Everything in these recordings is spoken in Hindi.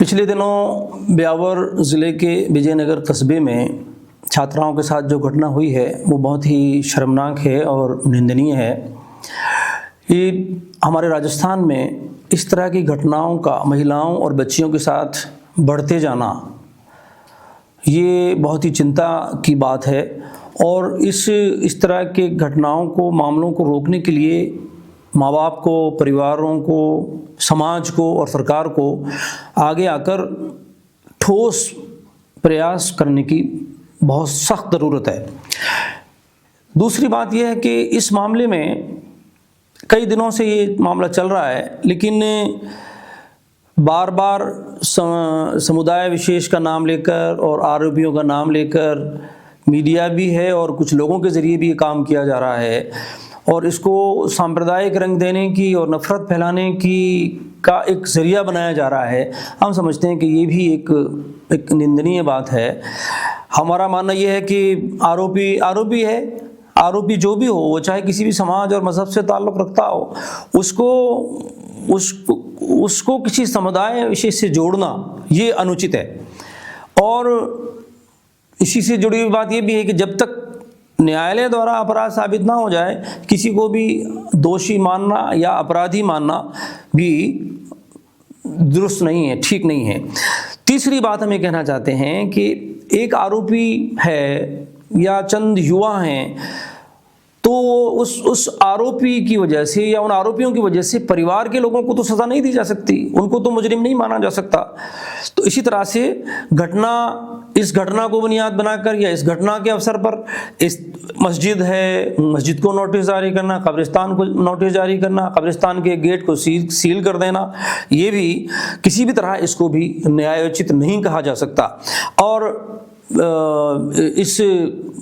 पिछले दिनों ब्यावर ज़िले के विजयनगर कस्बे में छात्राओं के साथ जो घटना हुई है वो बहुत ही शर्मनाक है और निंदनीय है। ये हमारे राजस्थान में इस तरह की घटनाओं का महिलाओं और बच्चियों के साथ बढ़ते जाना ये बहुत ही चिंता की बात है और इस तरह के घटनाओं को, मामलों को रोकने के लिए माँ बाप को, परिवारों को, समाज को और सरकार को आगे आकर ठोस प्रयास करने की बहुत सख्त ज़रूरत है। दूसरी बात यह है कि इस मामले में कई दिनों से ये मामला चल रहा है, लेकिन बार बार समुदाय विशेष का नाम लेकर और आरोपियों का नाम लेकर मीडिया भी है और कुछ लोगों के ज़रिए भी ये काम किया जा रहा है और इसको सांप्रदायिक रंग देने की और नफ़रत फैलाने की का एक ज़रिया बनाया जा रहा है। हम समझते हैं कि ये भी एक निंदनीय बात है। हमारा मानना ये है कि आरोपी है, आरोपी जो भी हो, वो चाहे किसी भी समाज और मज़हब से ताल्लुक़ रखता हो, उसको किसी समुदाय विशेष से जोड़ना ये अनुचित है। और इसी से जुड़ी हुई बात ये भी है कि जब तक न्यायालय द्वारा अपराध साबित ना हो जाए, किसी को भी दोषी मानना या अपराधी मानना भी दुरुस्त नहीं है, ठीक नहीं है। तीसरी बात हम ये कहना चाहते हैं कि एक आरोपी है या चंद युवा हैं, तो उस आरोपी की वजह से या उन आरोपियों की वजह से परिवार के लोगों को तो सज़ा नहीं दी जा सकती, उनको तो मुजरिम नहीं माना जा सकता। तो इसी तरह से इस घटना को बुनियाद बनाकर या इस घटना के अवसर पर इस मस्जिद को नोटिस जारी करना, कब्रिस्तान को नोटिस जारी करना, कब्रिस्तान के गेट को सील कर देना, ये भी किसी भी तरह इसको भी न्यायोचित नहीं कहा जा सकता। और इस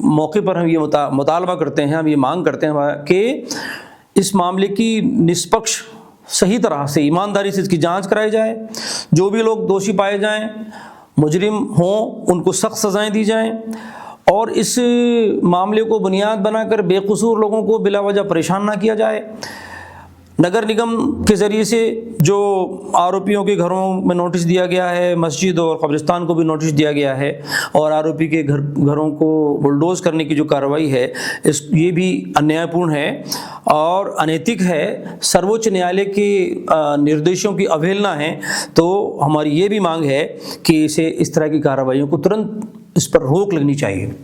मौके पर हम ये मुतालबा करते हैं, हम ये मांग करते हैं कि इस मामले की निष्पक्ष, सही तरह से, ईमानदारी से इसकी जांच कराई जाए। जो भी लोग दोषी पाए जाएं, मुजरिम हों, उनको सख्त सज़ाएं दी जाएं और इस मामले को बुनियाद बनाकर बेकसूर लोगों को बिला वजह परेशान ना किया जाए। नगर निगम के ज़रिए से जो आरोपियों के घरों में नोटिस दिया गया है, मस्जिद और कब्रिस्तान को भी नोटिस दिया गया है और आरोपी के घरों को बुलडोज़ करने की जो कार्रवाई है ये भी अन्यायपूर्ण है और अनैतिक है, सर्वोच्च न्यायालय के निर्देशों की अवहेलना है। तो हमारी ये भी मांग है कि इस तरह की कार्रवाइयों को तुरंत इस पर रोक लगनी चाहिए।